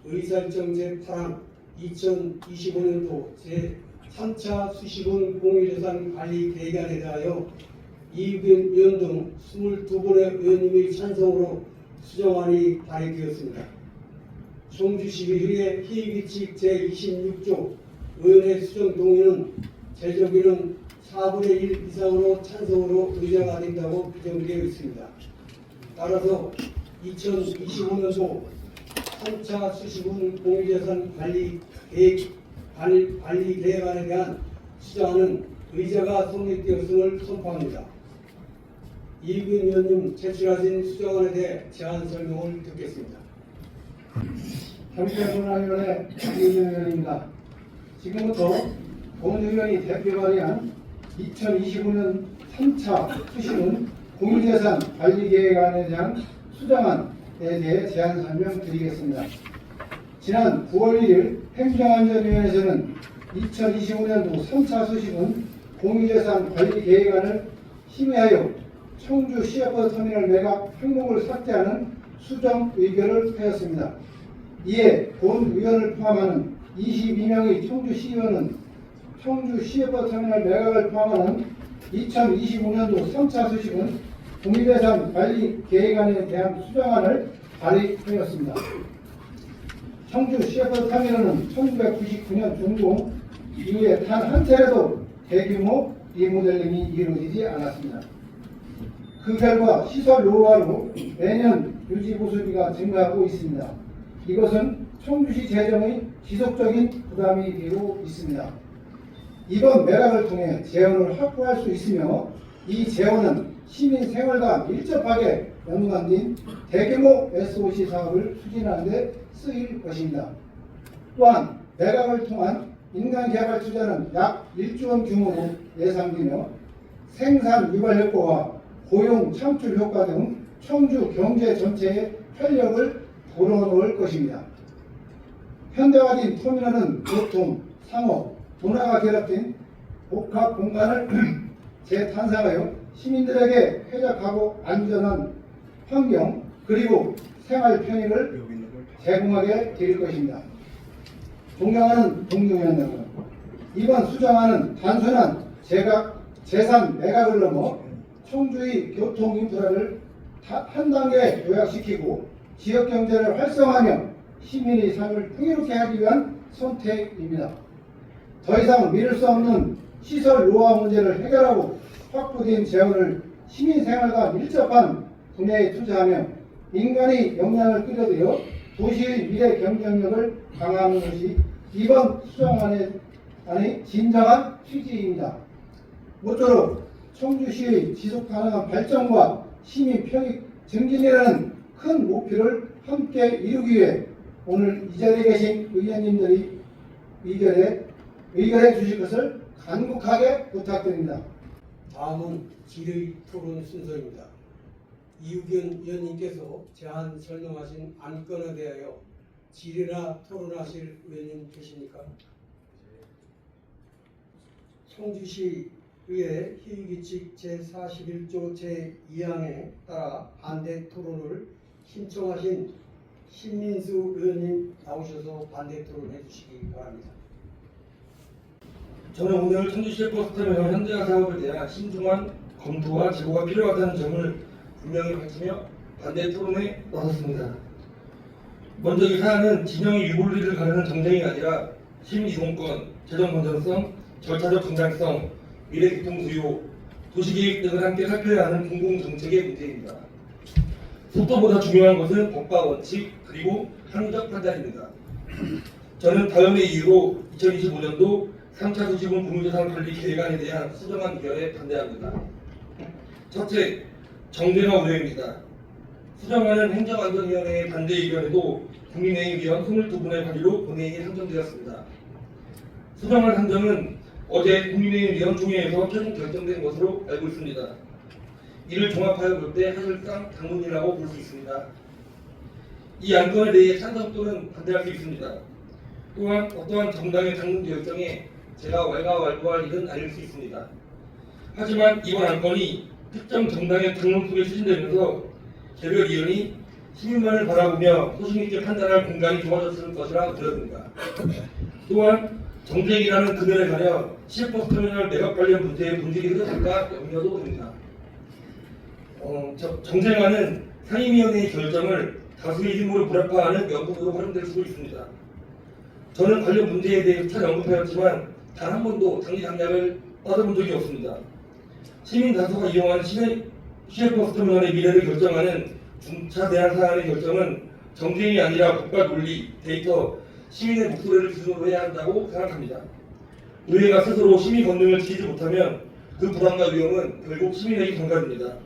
의사일정 제8항 2025년도 제3차 수시군 공유재산 관리 계획안에 대하여 이의견 위원 등 22분의 의원님의 찬성으로 수정안이 발의되었습니다. 청주시의회 희의규칙 제26조 의원의 수정 동의는 제적인은 4분의 1 이상으로 찬성으로 의사가 된다고 규정되어 있습니다. 따라서 2025년도 3차 수시군 공유재산 관리 계획안에 대한 수정안은 의제가 성립되었음을 선포합니다. 이의균 의원님 제출하신 수정안에 대해 제안 설명을 듣겠습니다. 경찰문화위원회 이의균 의원입니다. 지금부터 본 의원이 대표 발의한 2025년 3차 수시군 공유재산 관리계획안에 대한 수정안에 대해 제안 설명드리겠습니다. 지난 9월 1일 행정안전위원회에서는 2025년도 3차 수시군 공유재산 관리계획안을 심의하여 청주 시애버터미널 매각 항목을 삭제하는 수정 의결을 하였습니다. 이에 본 의원을 포함하는 22명의 청주시의원은 청주 시애버터미널 매각을 포함하는 2025년도 3차 수시군 공유재산 관리계획안에 대한 수정안을 발의하였습니다. 청주 시애버터미널은 1999년 준공 이후에 단 한 차례도 대규모 리모델링이 이루어지지 않았습니다. 그 결과 시설 노후화로 매년 유지보수비가 증가하고 있습니다. 이것은 청주시 재정의 지속적인 부담이 되고 있습니다. 이번 매각을 통해 재원을 확보할 수 있으며 이 재원은 시민 생활과 밀접하게 연관된 대규모 SOC 사업을 추진하는 데 쓰일 것입니다. 또한 매각을 통한 인간개발 투자는 약 1조 원 규모로 예상되며 생산 유발 효과와 고용 창출 효과 등 청주 경제 전체에 활력을 불어넣을 것입니다. 현대화된 터미널은 교통, 상업, 문화가 결합된 복합 공간을 재탄생하여 시민들에게 쾌적하고 안전한 환경 그리고 생활 편의를 제공하게 될 것입니다. 존경하는 동료위원 여러분, 이번 수정안은 단순한 재산 매각을 넘어 청주의 교통 인프라를 한 단계 요약시키고 지역 경제를 활성화하며 시민의 삶을 풍요롭게 하기 위한 선택입니다. 더 이상 미룰 수 없는 시설 노후화 문제를 해결하고 확보된 재원을 시민 생활과 밀접한 분야에 투자하며 민간의 역량을 끌어들여 도시의 미래 경쟁력을 강화하는 것이 이번 수정안의 진정한 취지입니다. 모쪼록 청주시의 지속가능한 발전과 시민 편익 증진이라는 큰 목표를 함께 이루기 위해 오늘 이 자리에 계신 의원님들이 의결해 주실 것을 간곡하게 부탁드립니다. 다음은 질의 토론 순서입니다. 이의균 의원님께서 제안 설명하신 안건에 대하여 질의나 토론하실 의원님 계십니까? 청주시의회 희의규칙 제41조 제2항에 따라 반대 토론을 신청하신 신민수 의원님 나오셔서 반대 토론해 주시기 바랍니다. 저는 오늘 청주시 버스터미널 현대화 사업에 대한 신중한 검토와 재고가 필요하다는 점을 분명히 밝히며 반대 토론에 나섰습니다. 먼저 이 사안은 진영의 유불리를 가르는 정쟁이 아니라 시민 이동권, 재정 건전성, 절차적 정당성, 미래 교통 수요, 도시계획 등을 함께 살펴야 하는 공공정책의 문제입니다. 속도보다 중요한 것은 법과 원칙 그리고 합리적 판단입니다. 저는 다음의 이유로 2025년도 3차 수시군 공유재산 관리 계획안에 대한 수정안 의결에 반대합니다. 첫째, 정대가 우려입니다. 수정안은 행정안전위원회의 반대 의견에도 국민의힘 위원 22분의 발의로 본회의에 상정되었습니다. 수정안 상정은 어제 국민의힘 위원총회에서 최종 결정된 것으로 알고 있습니다. 이를 종합하여 볼 때 사실상 당론이라고 볼 수 있습니다. 이 안건에 대해 찬성 또는 반대할 수 있습니다. 또한 어떠한 정당의 당론 결정에 제가 왈가왈부할 일은 아닐 수 있습니다. 하지만 이번 안건이 특정 정당의 당론 속에 추진되면서 개별 위원이 시민만을 바라보며 소신있게 판단할 공간이 좋아졌을 것이라 우려됩니다. 또한 정쟁이라는 그늘에 가려 시외버스터미널 매각 관련 문제의 본질이 흐려질까 염려도 됩니다. 정쟁안은 상임위원회의 결정을 다수의 힘으로 불합화하는 명분으로 활용될 수도 있습니다. 저는 관련 문제에 대해 수차례 언급하였지만 단 한 번도 장기 장략을 따져본 적이 없습니다. 시민 다수가 이용한 시외버스터미널의 미래를 결정하는 중차 대안 사안의 결정은 정쟁이 아니라 국가 논리, 데이터, 시민의 목소리를 기준으로 해야 한다고 생각합니다. 의회가 스스로 시민 권능을 지키지 못하면 그 불안과 위험은 결국 시민에게 전가됩니다.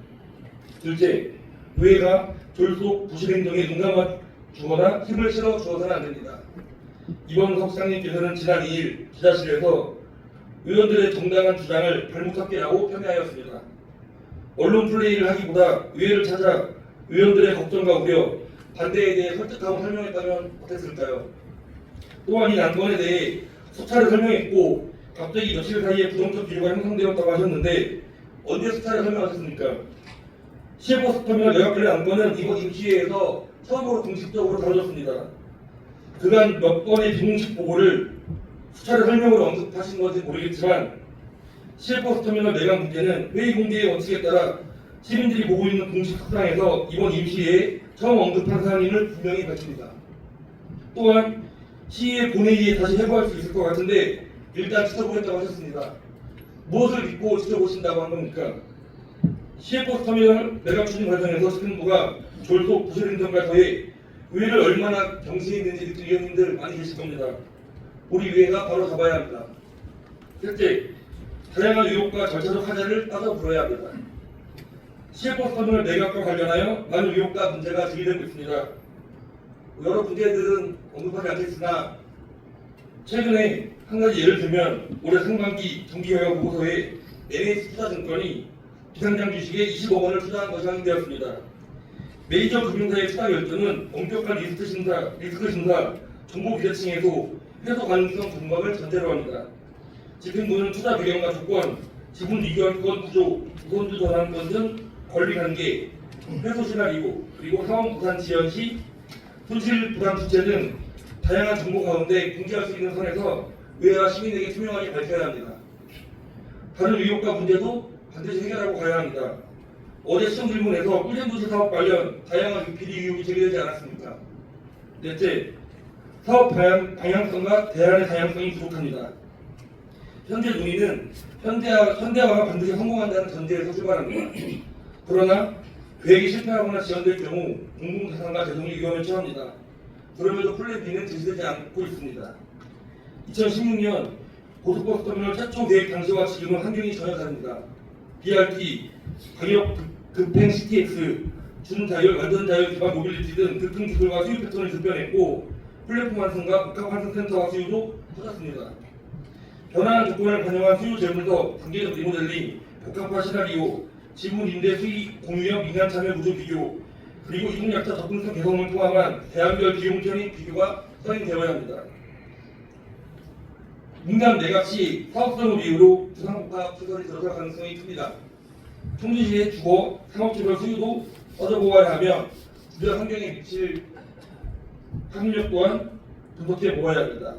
둘째, 의회가 졸속 부실 행정에 눈 감아 주거나 힘을 실어 주어서는 안 됩니다. 이번 석상님께서는 지난 2일 기자실에서 의원들의 정당한 주장을 발목잡기라고 평가하였습니다. 언론 플레이를 하기보다 의회를 찾아 의원들의 걱정과 우려, 반대에 대해 설득하고 설명했다면 어땠을까요? 또한 이 난관에 대해 수차례 설명했고 갑자기 며칠 사이에 부정적 기류가 형성되었다고 하셨는데 언제 수차례 설명하셨습니까? 시외버스터미널 매각 관련 안건은 이번 임시회에서 처음으로 공식적으로 다뤄졌습니다. 그간 몇 번의 비공식 보고를 수차례 설명으로 언급하신 건지 모르겠지만 시외버스터미널 매각 문제는 회의 공개의 원칙에 따라 시민들이 보고 있는 공식 석상에서 이번 임시회에 처음 언급한 사안임을 분명히 밝힙니다. 또한 시의회 본회의에 다시 해부할 수 있을 것 같은데 일단 지켜보겠다고 하셨습니다. 무엇을 믿고 지켜보신다고 한 겁니까? 시외버스터미널 매각 추진 과정에서 시민부가 졸속 부실 행정과 더해 의회를 얼마나 경시했는지 느낀 의원님들 많이 계실 겁니다. 우리 의회가 바로 잡아야 합니다. 셋째, 다양한 의혹과 절차적 하자를 따져 물어야 합니다. 시외버스터미널 매각과 관련하여 많은 의혹과 문제가 제기되고 있습니다. 여러 문제들은 언급하지 않겠으나 최근에 한 가지 예를 들면 올해 상반기 정기경영 보고서에 NH투자증권이 비상장 주식에 20억 원을 투자한 것이 확인되었습니다. 메이저 금융사의 투자 결정은 엄격한 리스크 심사, 정보 비대칭에서 회수 가능성 분석을 전제로 합니다. 집행부는 투자 배경과 조건, 지분 이견권 구조, 우선주 전환권 등 권리 관계, 회수 시나리오, 그리고 사원 부산 지연 시 손실 부담 주체 등 다양한 정보 가운데 공개할 수 있는 선에서 의회와 시민에게 투명하게 밝혀야 합니다. 다른 의혹과 문제도 반드시 해결하고 가야 합니다. 어제 시정 질문에서 꿀잼도시 사업 관련 다양한 비리 의혹이 제기되지 않았습니까? 넷째, 사업 방향성과 대안의 다양성이 부족합니다. 현재 논의는 현대화가 반드시 성공한다는 전제에서 출발합니다. 그러나 계획이 실패하거나 지연될 경우 공공자산과 재정이 위험에 처합니다. 그럼에도 플랜 B는 제시되지 않고 있습니다. 2016년 고속버스터미널 최초 계획 당시와 지금은 환경이 전혀 다릅니다. BRT, 광역 급행 CTX, 준자율, 완전자율 기반 모빌리티 등 급등 기술과 수요 패턴을 급변했고 플랫폼 완성과 복합 환승 센터와 수요도 커졌습니다. 변화한 조건을 반영한 수요 재물도 단계적 리모델링, 복합화 시나리오, 지분 임대 수익 공유형 민간 참여 구조 비교, 그리고 이동약자 접근성 개선을 포함한 대안별 비용 편익 비교가 선행되어야 합니다. 민간 매각 시 사업성을 이유로 부상복합 시설이 들어설 가능성이 큽니다. 총주시의 주거, 상업시설 수요도 따져보아야 하며 주변 환경에 미칠 학력 또한 분석해 보아야 합니다.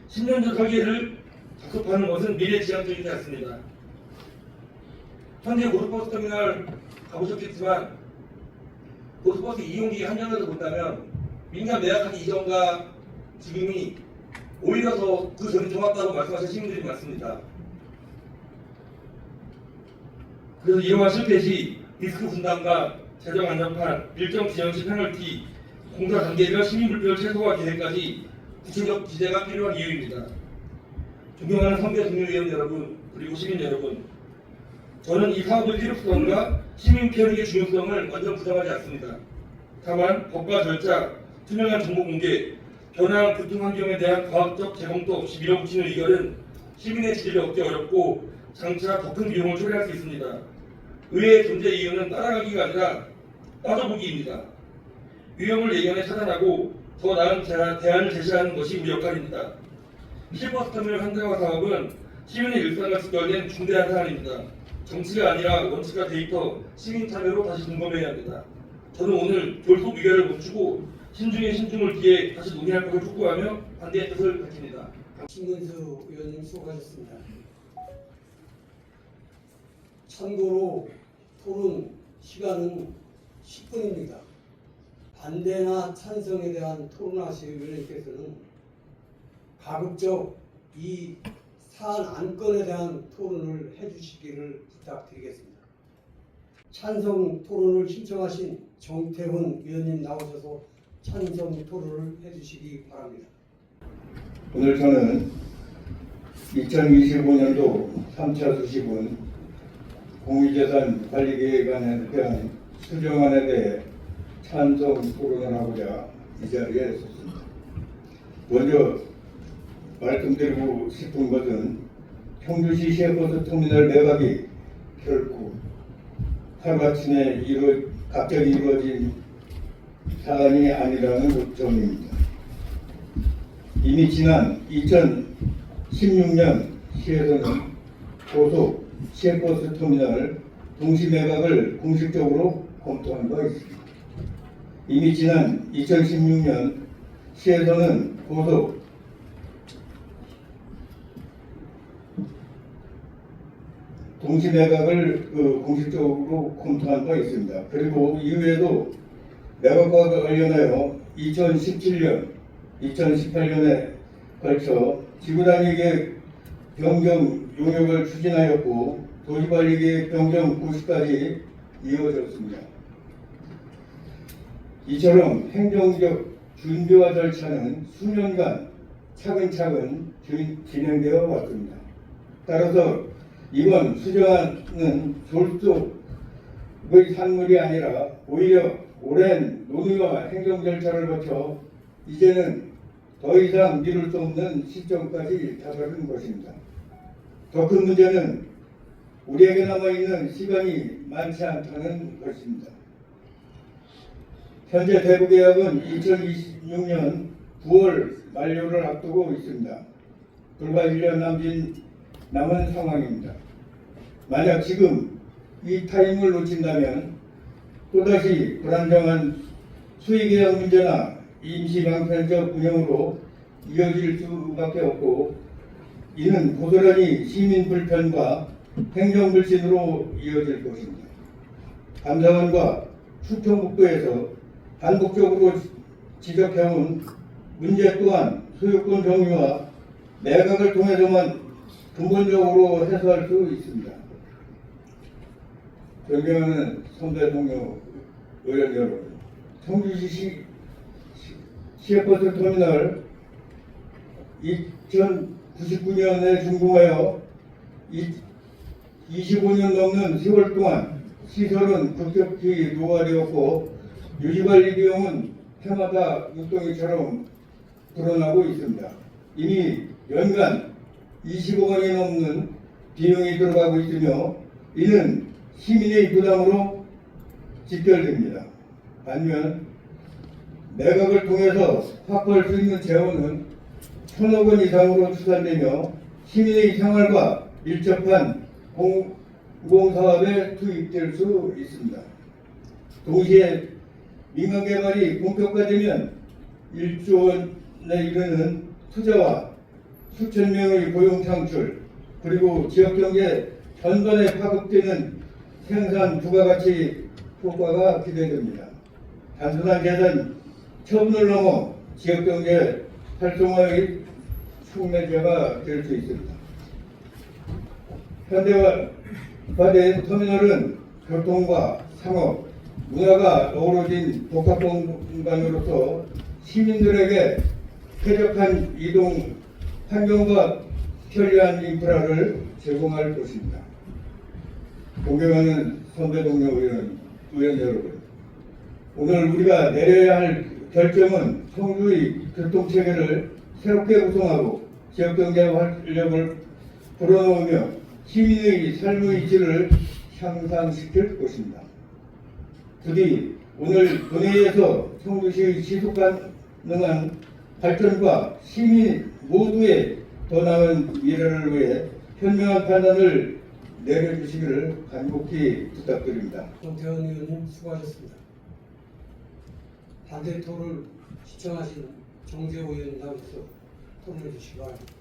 10년 전 설계를 작습하는 것은 미래지향적이지 않습니다. 현재 고속버스터미널 가보셨겠지만 고속버스 이용기 한정에서 본다면 민간 매각하기 이전과 지금이 오히려 더 그 전이 좋았다고 말씀하시는 시민들이 많습니다. 그래서 이러한 실패 시 리스크 분담과 재정 안전판, 일정 지연 시 페널티, 공사 단계별 시민 불편 최소화 계획까지 구체적 기재가 필요한 이유입니다. 존경하는 선배 동료위원 여러분, 그리고 시민 여러분, 저는 이 사업의 필요성과 시민 편익의 중요성을 완전 부정하지 않습니다. 다만 법과 절차, 투명한 정보 공개, 변화한 교통 환경에 대한 과학적 재검토 없이 밀어붙이는 의결은 시민의 지지를 얻기 어렵고 장차 더 큰 비용을 초래할 수 있습니다. 의회의 존재 이유는 따라가기가 아니라 따져보기입니다. 위험을 예견해 차단하고 더 나은 대안을 제시하는 것이 우리 역할입니다. 시외버스터미널 현대화 사업은 시민의 일상과 직결된 중대한 사안입니다. 정치가 아니라 원칙과 데이터, 시민 참여로 다시 점검해야 합니다. 저는 오늘 졸속 의결을 멈추고 신중에 신중을 기해 다시 논의할 것을 촉구하며 반대의 뜻을 밝힙니다. 신근수 의원님 수고하셨습니다. 참고로 토론 시간은 10분입니다. 반대나 찬성에 대한 토론하실 의원님께서는 가급적 이 사안 안건에 대한 토론을 해주시기를 부탁드리겠습니다. 찬성 토론을 신청하신 정태훈 의원님 나오셔서 찬성 토론을 해주시기 바랍니다. 오늘 저는 2025년도 3차 수시분 공유재산 관리계획안에 대한 수정안에 대해 찬성 토론을 하고자 이 자리에 섰습니다. 먼저 말씀드리고 싶은 것은 청주시 시외버스 터미널 매각이 결코 하루아침에 갑자기 이루어진 사안이 아니라는 점입니다. 이미 지난 2016년 시에서는 고속 시외버스 터미널 동시 매각을 공식적으로 검토한 바 있습니다. 이미 지난 2016년 시에서는 고속 동시 매각을 공식적으로 검토한 바 있습니다. 그리고 이후에도 매각과 관련하여 2017년, 2018년에 걸쳐 지구단위계획 변경 용역을 추진하였고 도시관리계획 변경 고시까지 이어졌습니다. 이처럼 행정적 준비와 절차는 수년간 차근차근 진행되어 왔습니다. 따라서 이번 수정안은 졸속의 산물이 아니라 오히려 오랜 논의와 행정 절차를 거쳐 이제는 더 이상 미룰 수 없는 시점까지 다다른 것입니다. 더 큰 문제는 우리에게 남아있는 시간이 많지 않다는 것입니다. 현재 대구 계약은 2026년 9월 만료를 앞두고 있습니다. 불과 1년 남은 상황입니다. 만약 지금 이 타임을 놓친다면 또다시 불안정한 수의계약 문제나 임시방편적 운영으로 이어질 수밖에 없고 이는 고스란히 시민 불편과 행정 불신으로 이어질 것입니다. 감사원과 충청북도에서 반복적으로 지적해온 문제 또한 소유권 정의와 매각을 통해서만 근본적으로 해소할 수 있습니다. 존경하는 선배 동료 의원 여러분, 청주시 시외버스 터미널 2099년에 준공하여 25년 넘는 세월 동안 시설은 급격히 노화되었고 유지관리 비용은 해마다 눈덩이처럼 불어나고 있습니다. 이미 연간 20억 원이 넘는 비용이 들어가고 있으며 이는 시민의 부담으로 직결됩니다. 반면 매각을 통해서 확보할 수 있는 재원은 1,000억 원 이상으로 추산되며 시민의 생활과 밀접한 공공사업에 투입될 수 있습니다. 동시에 민간개발이 본격화되면 1조 원에 이르는 투자와 수천 명의 고용 창출 그리고 지역경제 전반에 파급되는 생산 부가가치 효과가 기대됩니다. 단순한 재산 처분을 넘어 지역경제 활성화의 촉매제가 될 수 있습니다. 현대화된 터미널은 교통과 상업, 문화가 어우러진 복합 공간으로서 시민들에게 쾌적한 이동 환경과 편리한 인프라를 제공할 것입니다. 존경하는 선배 동료 의원 여러분, 오늘 우리가 내려야 할 결정은 청주의 교통체계를 새롭게 구성하고 지역경제 활력을 불어넣으며 시민의 삶의 질을 향상시킬 것입니다. 부디 오늘 본회의에서 청주시의 지속 가능한 발전과 시민 모두의 더 나은 미래를 위해 현명한 판단을 내려주시기를 간곡히 부탁드립니다. 정태훈 의원님 수고하셨습니다. 반대 토론을 시청하신 정재호 의원님 나오셔서 토론해 주시기 바랍니다.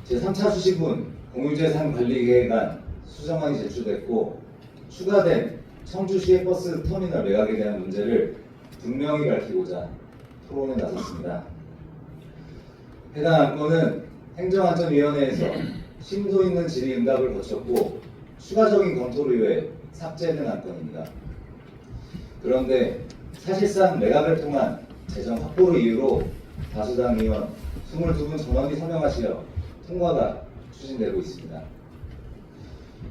제3차 수식은 공유재산관리계획안 수정안이 제출됐고 추가된 청주시의 버스 터미널 매각에 대한 문제를 분명히 밝히고자 토론에 나섰습니다. 해당 안건은 행정안전위원회에서 심도 있는 질의응답을 거쳤고 추가적인 검토를 위해 삭제된 안건입니다. 그런데 사실상 매각을 통한 재정 확보를 이유로 다수당 의원 22분 전원이 서명하시어 통과가 추진되고 있습니다.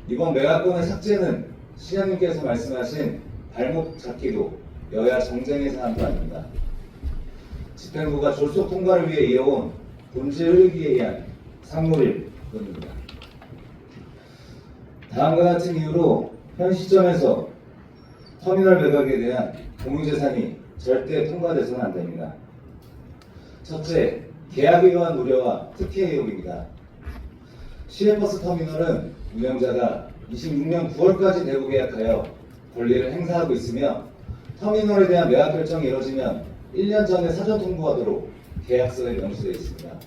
이번 매각건의 삭제는 시장님께서 말씀하신 발목 잡기도 여야 정쟁의 사안도 아닙니다. 집행부가 졸속 통과를 위해 이어온 본질 흐르기에 의한 상물일 뿐입니다. 다음과 같은 이유로 현 시점에서 터미널 매각에 대한 공유재산이 절대 통과돼서는 안 됩니다. 첫째, 계약에 관한 우려와 특혜 의혹입니다. 시외버스 터미널은 운영자가 26년 9월까지 대구 계약하여 권리를 행사하고 있으며 터미널에 대한 매각 결정이 이뤄지면 1년 전에 사전 통보하도록 계약서에 명시되어 있습니다.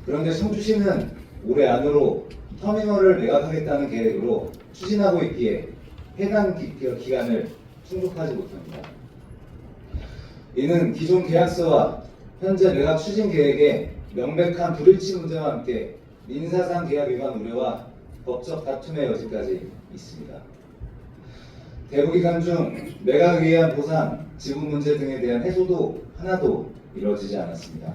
그런데 청주시는 올해 안으로 터미널을 매각하겠다는 계획으로 추진하고 있기에 해당 기간을 충족하지 못합니다. 이는 기존 계약서와 현재 매각 추진 계획에 명백한 불일치 문제와 함께 민사상 계약 위반 우려와 법적 다툼의 여지까지 있습니다. 대부 기간 중 매각에 의한 보상, 지분 문제 등에 대한 해소도 하나도 이루어지지 않았습니다.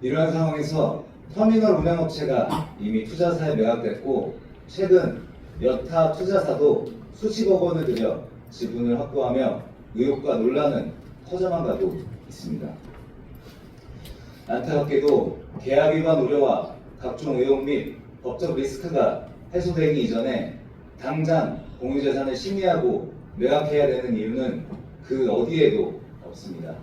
이러한 상황에서 터미널 운영업체가 이미 투자사에 매각됐고 최근 여타 투자사도 수십억 원을 들여 지분을 확보하며 의혹과 논란은 커져만 가고 있습니다. 안타깝게도 계약 위반 우려와 각종 의혹 및 법적 리스크가 해소되기 이전에 당장 공유재산을 심의하고 매각해야 되는 이유는 그 어디에도 없습니다.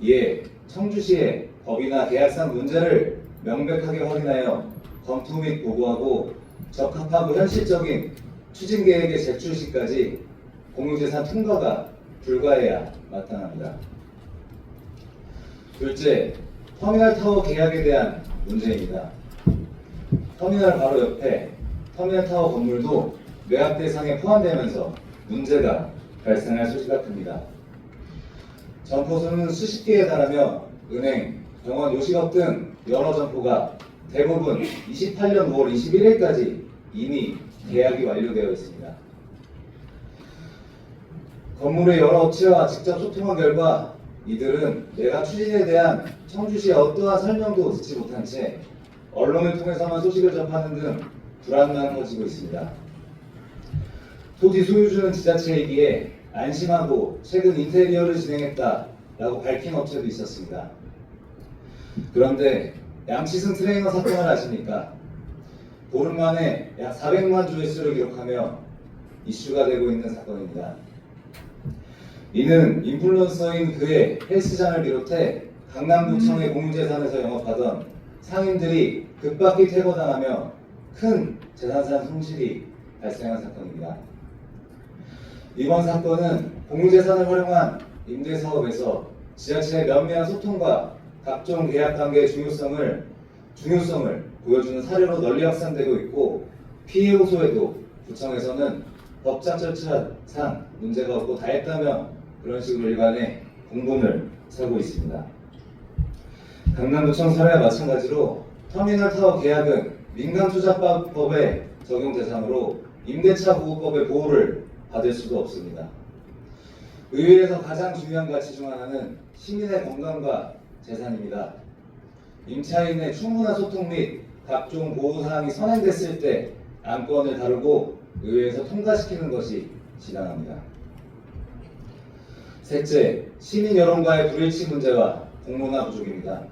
이에 청주시의 법이나 계약상 문제를 명백하게 확인하여 검토 및 보고하고 적합하고 현실적인 추진 계획의 제출 시까지 공유재산 통과가 불가해야 마땅합니다. 둘째, 터미널 타워 계약에 대한 문제입니다. 터미널 바로 옆에 터미널 타워 건물도 매각 대상에 포함되면서 문제가 발생할 소지가 큽니다. 점포수는 수십 개에 달하며 은행, 병원, 요식업 등 여러 점포가 대부분 28년 5월 21일까지 이미 계약이 완료되어 있습니다. 건물의 여러 업체와 직접 소통한 결과 이들은 매각 추진에 대한 청주시의 어떠한 설명도 듣지 못한 채 언론을 통해서만 소식을 접하는 등 불안만 커지고 있습니다. 토지 소유주는 지자체이기에 안심하고 최근 인테리어를 진행했다라고 밝힌 업체도 있었습니다. 그런데 양치승 트레이너 사건을 아십니까? 보름 만에 약 400만 조회수를 기록하며 이슈가 되고 있는 사건입니다. 이는 인플루언서인 그의 헬스장을 비롯해 강남구청의 공유재산에서 영업하던 상인들이 급박히 퇴거당하며 큰 재산상 손실이 발생한 사건입니다. 이번 사건은 공유재산을 활용한 임대사업에서 지자체의 면밀한 소통과 각종 계약관계의 중요성을 보여주는 사례로 널리 확산되고 있고 피해 호소에도 구청에서는 법적 절차상 문제가 없고 다 했다며 그런 식으로 일관해 공분을 사고 있습니다. 강남구청 사례와 마찬가지로 터미널 타워 계약은 민간투자법의 적용 대상으로 임대차 보호법의 보호를 받을 수도 없습니다. 의회에서 가장 중요한 가치 중 하나는 시민의 건강과 재산입니다. 임차인의 충분한 소통 및 각종 보호사항이 선행됐을 때 안건을 다루고 의회에서 통과시키는 것이 지당합니다. 셋째, 시민 여론과의 불일치 문제와 공론화 부족입니다.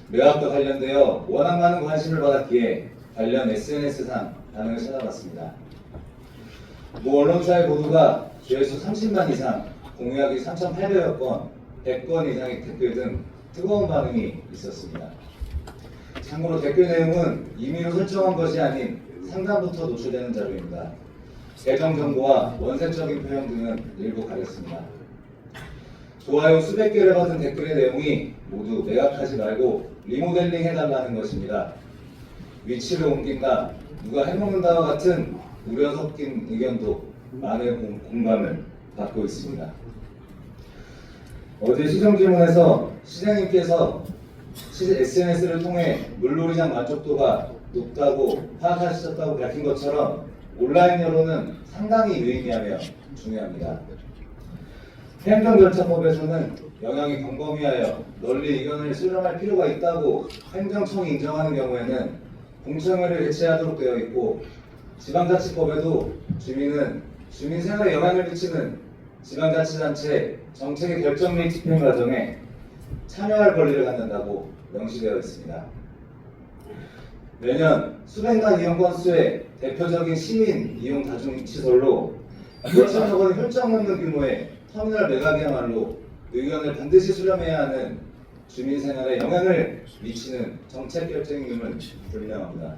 매각과 관련되어 워낙 많은 관심을 받았기에 관련 SNS상 반응을 찾아봤습니다. 모 언론사의 보도가 조회수 30만 이상, 공유하기 3,800여 건, 100건 이상의 댓글 등 뜨거운 반응이 있었습니다. 참고로 댓글 내용은 임의로 설정한 것이 아닌 상단부터 노출되는 자료입니다. 계정 정보와 원색적인 표현 등은 일부 가렸습니다. 좋아요 수백 개를 받은 댓글의 내용이 모두 매각하지 말고 리모델링 해달라는 것입니다. 위치를 옮긴다, 누가 해먹는다와 같은 우려 섞인 의견도 많은 공감을 받고 있습니다. 어제 시정질문에서 시장님께서 SNS를 통해 물놀이장 만족도가 높다고 파악하셨다고 밝힌 것처럼 온라인 여론은 상당히 유의미하며 중요합니다. 행정절차법에서는 영향이 광범위하여 널리 의견을 수렴할 필요가 있다고 행정청이 인정하는 경우에는 공청회를 개최하도록 되어 있고, 지방자치법에도 주민은 주민 생활에 영향을 미치는 지방자치단체 정책의 결정 및 집행 과정에 참여할 권리를 갖는다고 명시되어 있습니다. 매년 수백만 이용 건수의 대표적인 시민 이용 다중시설로 1천억 원이 훌쩍 넘는 규모의 터미널 매각이야말로 의견을 반드시 수렴해야 하는 주민 생활에 영향을 미치는 정책 결정임을 분명합니다.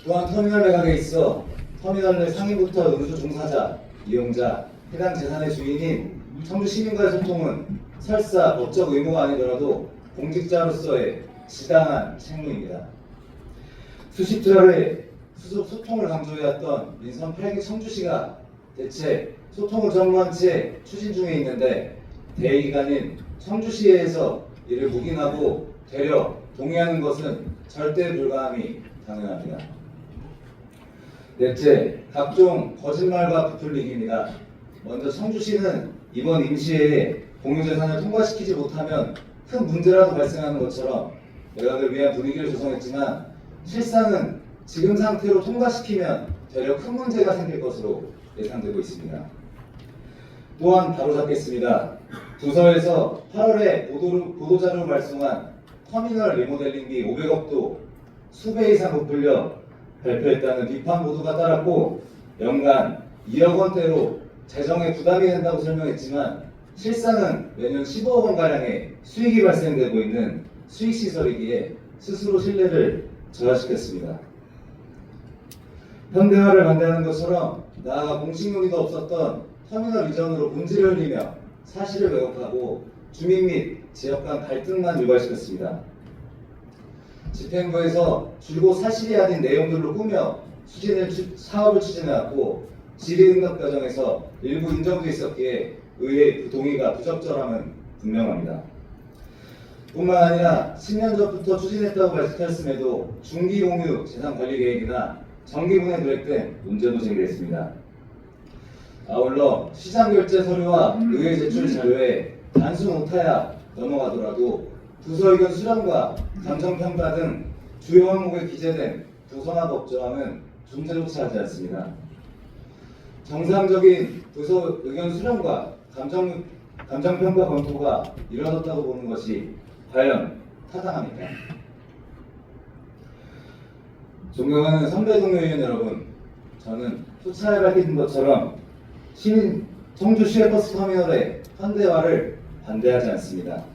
또한 터미널 매각에 있어 터미널 내 상인부터 운수 종사자, 이용자, 해당 재산의 주인인 청주 시민과의 소통은 설사 법적 의무가 아니더라도 공직자로서의 지당한 책무입니다. 수십 차례 소통을 강조해왔던 민선 8기 청주시가 대체 소통을 전무한 채 추진 중에 있는데, 대의기관인 청주시에서 이를 묵인하고 되려 동의하는 것은 절대 불가함이 당연합니다. 넷째, 각종 거짓말과 부풀리기입니다. 먼저 청주시는 이번 임시회에 공유재산을 통과시키지 못하면 큰 문제라도 발생하는 것처럼 매각을 위한 분위기를 조성했지만, 실상은 지금 상태로 통과시키면 되려 큰 문제가 생길 것으로 예상되고 있습니다. 또한 바로잡겠습니다. 부서에서 8월에 보도자료를 발송한 터미널 리모델링비 500억도 수배 이상 부풀려 발표했다는 비판 보도가 따랐고, 연간 2억 원대로 재정에 부담이 된다고 설명했지만, 실상은 매년 15억 원가량의 수익이 발생되고 있는 수익시설이기에 스스로 신뢰를 저하시켰습니다. 현대화를 반대하는 것처럼 나아가 공식 논의도 없었던 터미널 이전으로 본질을 흘리며 사실을 왜곡하고 주민 및 지역 간 갈등만 유발시켰습니다. 집행부에서 줄곧 사실이 아닌 내용들로 꾸며 사업을 추진해왔고, 질의응답 과정에서 일부 인정도 있었기에 의회의 그 동의가 부적절함은 분명합니다. 뿐만 아니라 10년 전부터 추진했다고 밝혔음에도 중기공유 재산관리계획이나 정기분해 누락된 문제도 제기했습니다. 아울러 시장결제 서류와 의회 제출 자료에 단순 오타야 넘어가더라도 부서 의견 수렴과 감정평가 등 주요 항목에 기재된 부서나 법조항은 존재조차 하지 않습니다. 정상적인 부서 의견 수렴과 감정평가 검토가 이뤄졌다고 보는 것이 과연 타당합니까? 존경하는 선배 동료 의원 여러분, 저는 수차례 밝힌 것처럼 청주 시외버스 터미널의 현대화를 반대하지 않습니다.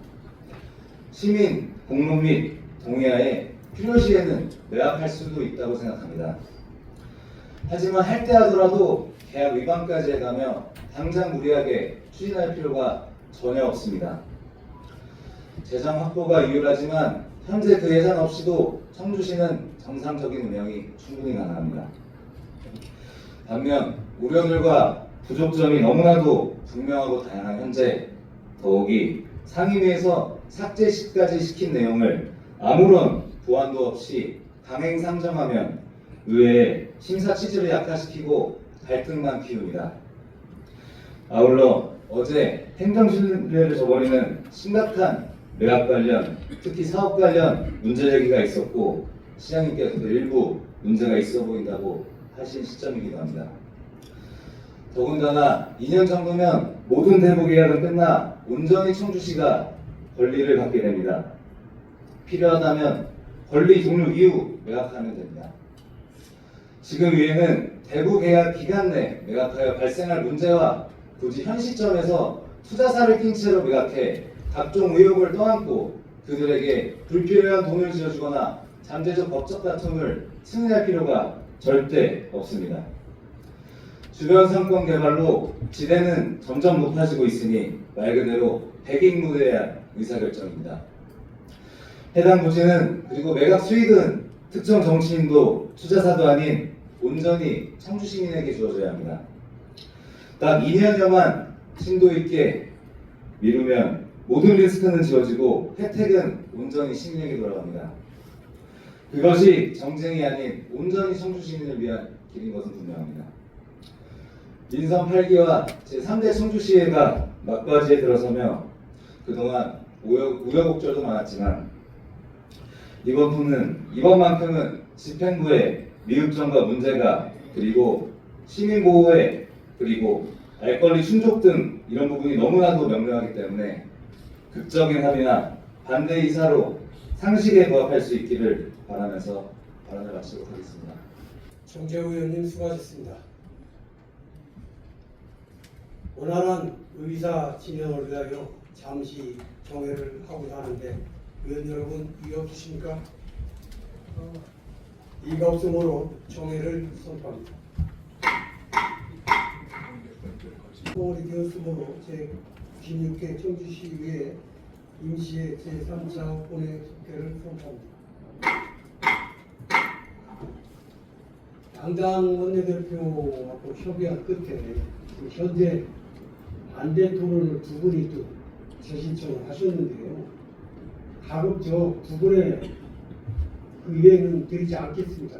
시민, 공론 및 동의하에 필요시에는 매각할 수도 있다고 생각합니다. 하지만 할 때 하더라도 계약 위반까지 해가며 당장 무리하게 추진할 필요가 전혀 없습니다. 재정 확보가 유일하지만 현재 그 예산 없이도 청주시는 정상적인 운영이 충분히 가능합니다. 반면 우려들과 부족점이 너무나도 분명하고 다양한 현재, 더욱이 상임위에서 삭제까지 시킨 내용을 아무런 보완도 없이 강행 상정하면 의회의 심사 취지를 약화시키고 갈등만 키웁니다. 아울러 어제 행정신뢰를 저버리는 심각한 매각 관련, 특히 사업 관련 문제 제기가 있었고, 시장님께서도 일부 문제가 있어 보인다고 하신 시점이기도 합니다. 더군다나 2년 정도면 모든 대부 계약은 끝나 온전히 청주시가 권리를 갖게 됩니다. 필요하다면 권리 종료 이후 매각하면 됩니다. 지금 위에는 대부 계약 기간 내 매각하여 발생할 문제와 굳이 현 시점에서 투자사를 낀 채로 매각해 각종 의혹을 떠안고 그들에게 불필요한 돈을 지어주거나 잠재적 법적 다툼을 승인할 필요가 절대 없습니다. 주변 상권 개발로 지대는 점점 높아지고 있으니 말 그대로 백익무대에 대한 의사결정입니다. 해당 부지는 그리고 매각 수익은 특정 정치인도 투자사도 아닌 온전히 청주 시민에게 주어져야 합니다. 딱 2년여만 심도 있게 미루면 모든 리스크는 지워지고 혜택은 온전히 시민에게 돌아갑니다. 그것이 정쟁이 아닌 온전히 청주 시민을 위한 길인 것은 분명합니다. 민선 8기와 제3대 청주시회가 막바지에 들어서며 그동안 우여곡절도 많았지만 이번만큼은 집행부의 미흡정과 문제가 그리고 시민보호에 그리고 알권리 충족 등 이런 부분이 너무나도 명료하기 때문에 극적인 합의나 반대 이사로 상식에 부합할 수 있기를 바라면서 발언을 마치도록 하겠습니다. 정재호 의원님 수고하셨습니다. 원활한 의사 진행을 위하여 잠시 정회를 하고자 하는데 의원 여러분 이의 없으십니까? 이가 없으므로 정회를 선포합니다. 공원이 되었으므로 제96회 청주시의회 임시회 제3차 본회 속회를 선포합니다. 당당 원내대표하고 협의한 끝에 현재 반대 토론을 두 분이 또 재신청을 하셨는데요. 가급적 두 분의 그 이행은 드리지 않겠습니다.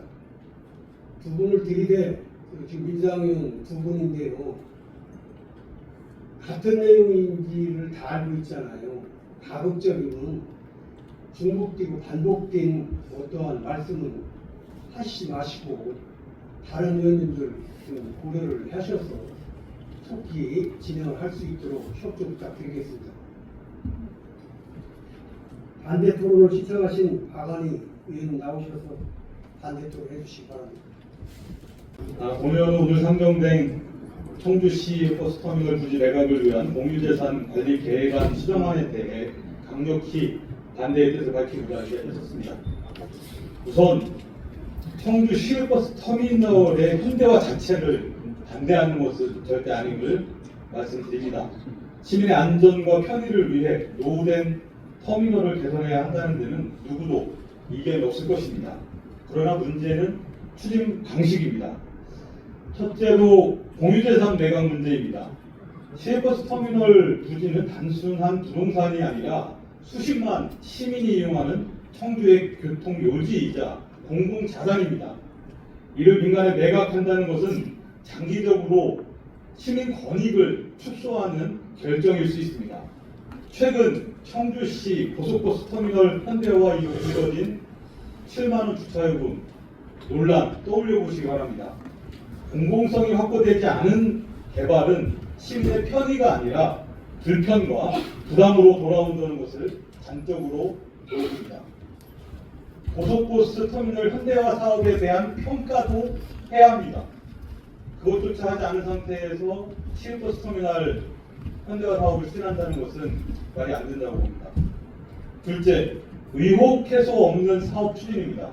두 분을 들이대 지금 민상위원 두 분인데요. 같은 내용인지를 다 알고 있잖아요. 가급적이면 중복되고 반복된 어떠한 말씀은 하시지 마시고 다른 의원님들 좀 고려를 하셔서 속히 진행을 할 수 있도록 협조 부탁드리겠습니다. 반대 토론을 시청하신 박안희 의원 나오셔서 반대 토론 해주시기 바랍니다. 오늘 상정된 청주시 버스터미널 부지 매각을 위한 공유재산 관리 계획안 수정안에 대해 강력히 반대의 뜻을 밝히고자 하셨습니다. 우선 청주시 버스터미널의 현대화 자체를 반대하는 것은 절대 아님을 말씀드립니다. 시민의 안전과 편의를 위해 노후된 터미널을 개선해야 한다는 데는 누구도 이견이 없을 것입니다. 그러나 문제는 추진 방식입니다. 첫째로 공유재산 매각 문제입니다. 시외버스 터미널 부지는 단순한 부동산이 아니라 수십만 시민이 이용하는 청주의 교통 요지이자 공공자산입니다. 이를 민간에 매각한다는 것은 장기적으로 시민 권익을 축소하는 결정일 수 있습니다. 최근 청주시 고속버스 터미널 현대화가 이루어진 7만원 주차요금 논란 떠올려보시기 바랍니다. 공공성이 확보되지 않은 개발은 시민의 편의가 아니라 불편과 부담으로 돌아온다는 것을 단적으로 보여줍니다. 고속버스 터미널 현대화 사업에 대한 평가도 해야 합니다. 그것조차 하지 않은 상태에서 시외버스 터미널 현대화 사업을 추진한다는 것은 말이 안 된다고 봅니다. 둘째, 의혹 해소 없는 사업 추진입니다.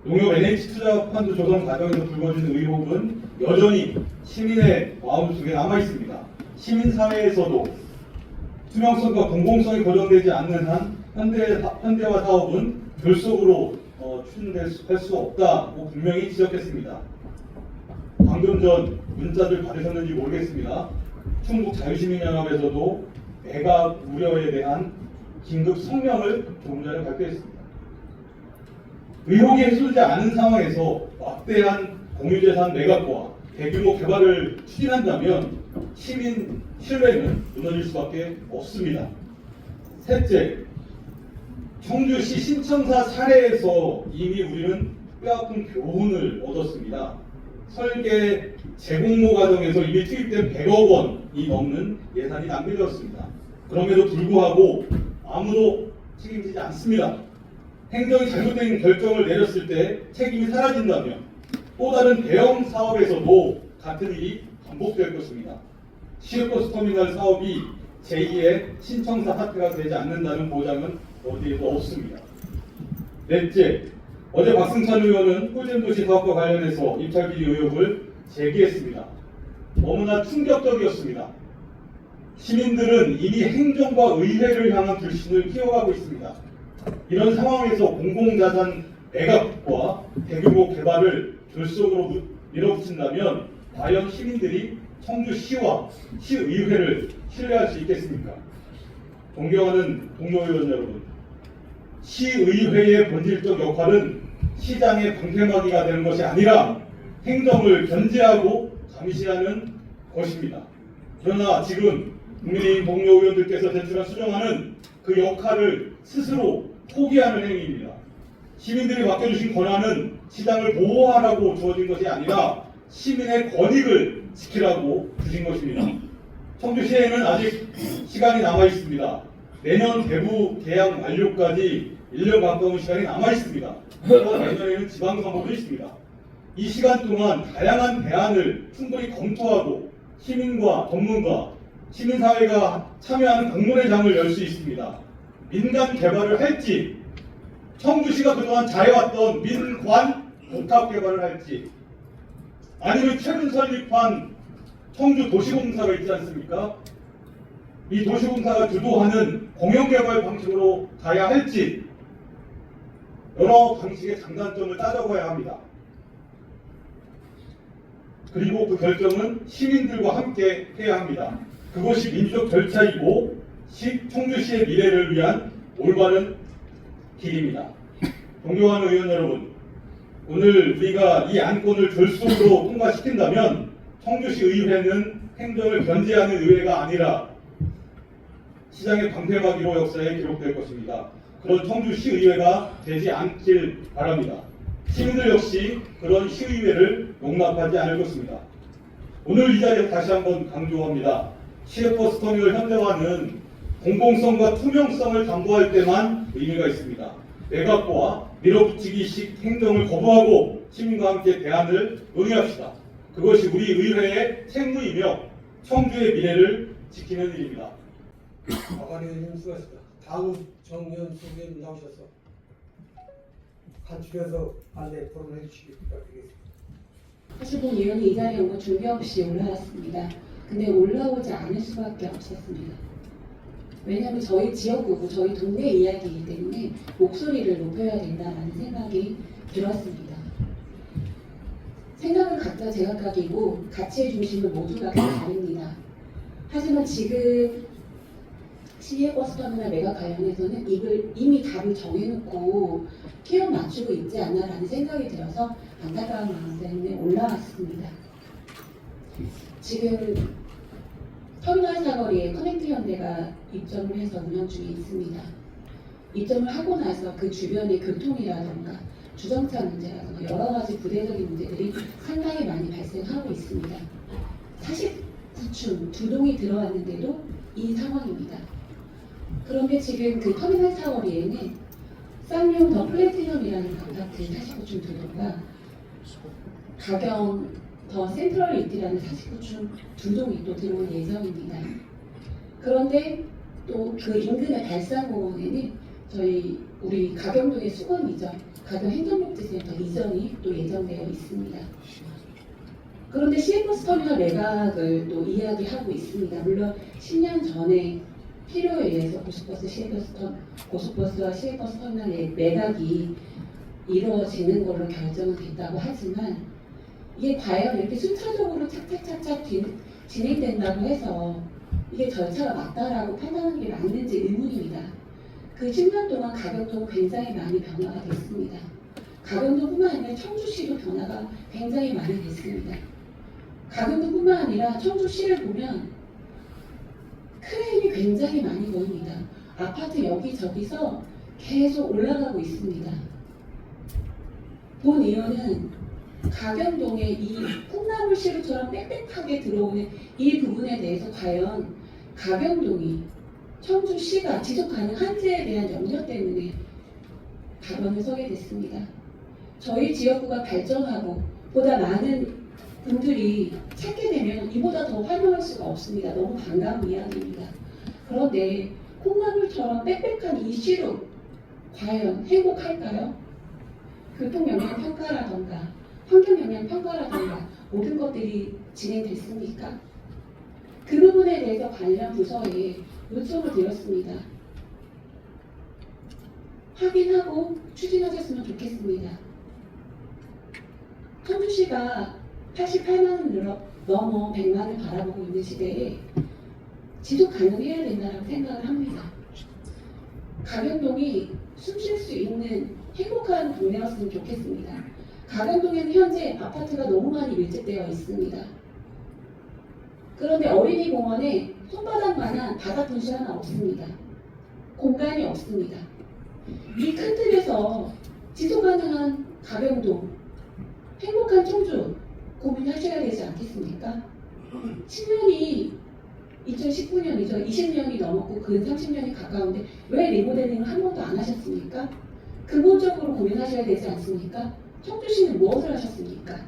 농협 NH투자펀드 조성 과정에서 불거진 의혹은 여전히 시민의 마음속에 남아 있습니다. 시민사회에서도 투명성과 공공성이 보장되지 않는 한 현대화 사업은 결속으로 추진할 수 없다고 분명히 지적했습니다. 방금 전 문자들 받으셨는지 모르겠습니다. 충북 자유시민연합에서도 매각 우려에 대한 긴급 성명을 조금 전에 발표했습니다. 의혹이 해소되지 않은 상황에서 막대한 공유재산 매각과 대규모 개발을 추진한다면 시민 신뢰는 무너질 수밖에 없습니다. 셋째, 청주시 신청사 사례에서 이미 우리는 뼈아픈 교훈을 얻었습니다. 설계 재공모 과정에서 이미 투입된 100억 원이 넘는 예산이 낭비되었습니다. 그럼에도 불구하고 아무도 책임지지 않습니다. 행정이 잘못된 결정을 내렸을 때 책임이 사라진다면 또 다른 대형 사업에서도 같은 일이 반복될 것입니다. 시외버스 터미널 사업이 제2의 신청사 사태가 되지 않는다는 보장은 어디에도 없습니다. 넷째, 어제 박승찬 의원은 꿀잼도시 사업과 관련해서 입찰비리 의혹을 제기했습니다. 너무나 충격적이었습니다. 시민들은 이미 행정과 의회를 향한 불신을 키워가고 있습니다. 이런 상황에서 공공자산 매각과 대규모 개발을 결속으로 밀어붙인다면 과연 시민들이 청주시와 시의회를 신뢰할 수 있겠습니까? 존경하는 동료 의원 여러분, 시의회의 본질적 역할은 시장의 방패막이가 되는 것이 아니라 행정을 견제하고 감시하는 것입니다. 그러나 지금 국민의힘 동료 의원들께서 제출한 수정안은 그 역할을 스스로 포기하는 행위입니다. 시민들이 맡겨주신 권한은 시장을 보호하라고 주어진 것이 아니라 시민의 권익을 지키라고 주신 것입니다. 청주시에는 아직 시간이 남아 있습니다. 내년 대부 계약 만료까지 1년 가까운 시간이 남아 있습니다. 그리고 내년에는 지방선거도 있습니다. 이 시간 동안 다양한 대안을 충분히 검토하고 시민과 전문가, 시민사회가 참여하는 공론회장을 열 수 있습니다. 민간 개발을 할지, 청주시가 그동안 잘해왔던 민관 복합 개발을 할지, 아니면 최근 설립한 청주 도시공사가 있지 않습니까? 이 도시공사가 주도하는 공영개발 방식으로 가야 할지 여러 방식의 장단점을 따져봐야 합니다. 그리고 그 결정은 시민들과 함께 해야 합니다. 그것이 민주적 절차이고 청주시의 미래를 위한 올바른 길입니다. 존경하는 의원 여러분, 오늘 우리가 이 안건을 결속으로 통과시킨다면 청주시 의회는 행정을 견제하는 의회가 아니라 시장의 방패막이로 역사에 기록될 것입니다. 그런 청주시 의회가 되지 않길 바랍니다. 시민들 역시 그런 시의회를 용납하지 않을 것입니다. 오늘 이 자리에서 다시 한번 강조합니다. 시외버스 터미널 현대화는 공공성과 투명성을 담보할 때만 의미가 있습니다. 매각과 밀어붙이기식 행정을 거부하고 시민과 함께 대안을 논의합시다. 그것이 우리 의회의 책무이며 청주의 미래를 지키는 일입니다. 박완 의원님 수고하셨습니다. 다음 정연수 의원 나오셔서 간추려서 반대 토론해 주시기 부탁드리겠습니다. 하시본 의원이 이 자리에 오고 준비 없이 올라왔습니다. 근데 올라오지 않을 수밖에 없었습니다. 왜냐하면 저희 지역구고 저희 동네 이야기이기 때문에 목소리를 높여야 된다는 생각이 들었습니다. 생각은 각자 제각각이고 가치의 중심은 모두가 다릅니다. 하지만 지금 시외버스터미널 매각 관련해서는 이미 답을 정해놓고 끼워 맞추고 있지 않나라는 생각이 들어서 안타까운 마음 때문에 올라왔습니다. 지금 터미널 사거리에 커넥트 현대가 입점을 해서 운영 중에 있습니다. 입점을 하고 나서 그 주변의 교통이라던가 주정차 문제라던가 여러 가지 부대적인 문제들이 상당히 많이 발생하고 있습니다. 49층 2동이 들어왔는데도 이 상황입니다. 그런데 지금 그 터미널 사거리에는 쌍용 더 플래티넘이라는 아파트 49층 2동과 가경 더 센트럴 리티라는 49층 2동이 또 들어올 예정입니다. 그런데 또 그 인근의 발산공원에는 우리 가경동의 수건 이전, 가경 행정복지센터 이전이 또 예정되어 있습니다. 그런데 시외버스 터미널 매각을 또 이야기하고 있습니다. 물론 10년 전에 필요에 의해서 고속버스와 시외버스 터미널 매각이 이루어지는 걸로 결정은 됐다고 하지만 이게 과연 이렇게 순차적으로 착착착착 진행된다고 해서 이게 절차가 맞다라고 판단하는 게 맞는지 의문입니다. 그 10년 동안 가경동은 굉장히 많이 변화가 됐습니다. 가경동뿐만 아니라 청주시도 변화가 굉장히 많이 됐습니다. 가경동뿐만 아니라 청주시를 보면 크레인이 굉장히 많이 보입니다. 아파트 여기저기서 계속 올라가고 있습니다. 본 의원은 가경동에 이 콩나물 시루처럼 빽빽하게 들어오는 이 부분에 대해서 과연 가경동이 청주시가 지속 가능한지에 대한 염려 때문에 발언을 서게 됐습니다. 저희 지역구가 발전하고 보다 많은 분들이 찾게 되면 이보다 더 활용할 수가 없습니다. 너무 반가운 이야기입니다. 그런데 콩나물처럼 빽빽한 이 시루 과연 행복할까요? 교통영향평가라던가 환경영향평가라던가 모든 것들이 진행됐습니까? 그 부분에 대해서 관련 부서에 요청을 드렸습니다. 확인하고 추진하셨으면 좋겠습니다. 청주시가 88만 원 넘어 100만을 바라보고 있는 시대에 지속 가능해야 된다고 생각을 합니다. 가변동이 숨 쉴 수 있는 행복한 동네였으면 좋겠습니다. 가변동에는 현재 아파트가 너무 많이 밀집되어 있습니다. 그런데 어린이 공원에 손바닥만한 바닥 분수 하나 없습니다. 공간이 없습니다. 이 큰 틀에서 지속 가능한 가변동, 행복한 청주 고민하셔야 되지 않겠습니까? 10년이 2019년이죠. 20년이 넘었고 근 30년이 가까운데 왜 리모델링을 한 번도 안 하셨습니까? 근본적으로 고민하셔야 되지 않습니까? 청주시는 무엇을 하셨습니까?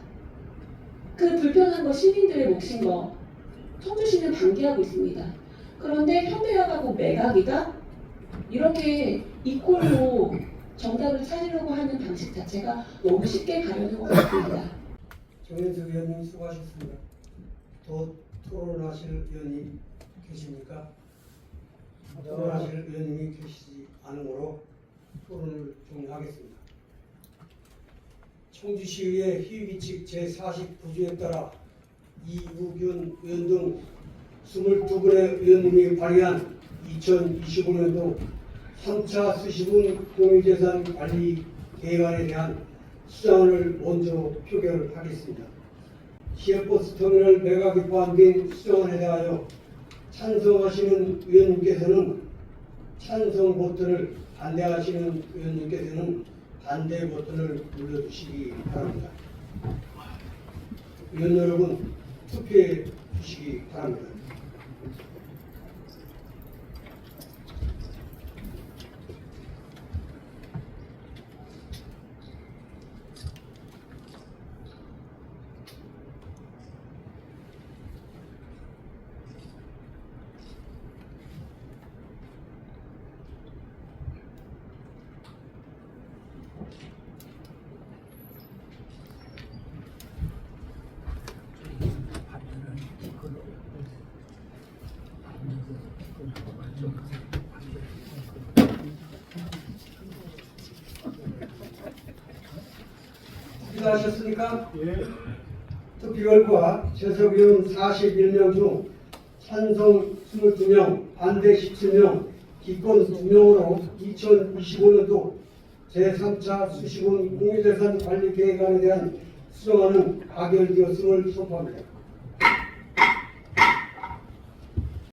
그 불편한 거 시민들의 몫인 거 청주시는 방기하고 있습니다. 그런데 현대화하고 매각이다? 이렇게 이꼴로 정답을 찾으려고 하는 방식 자체가 너무 쉽게 가려는 것 같습니다. 정현석 의원님 수고하셨습니다. 더 토론하실 의원님 계십니까? 토론하실 의원님이 계시지 않으므로 토론을 종료하겠습니다. 청주시의회 희위규칙 제49조에 따라 이우균 의원 등 22분의 의원님이 발의한 2025년도 3차 수시분 공유재산 관리 계획안에 대한 수정안을 먼저 표결하겠습니다. 시외버스터미널 매각이 포함된 수정안에 대하여 찬성하시는 의원님께서는 찬성 버튼을, 반대하시는 의원님께서는 반대 버튼을 눌러주시기 바랍니다. 의원 여러분, 투표해 주시기 바랍니다. 투표하셨습니까? 예. 투표 결과 재석 의원 41명 중 찬성 22명, 반대 17명, 기권 2명으로 2025년도 제3차 수시분 공유재산 관리 계획안에 대한 수정안은 가결되었음을 선포합니다.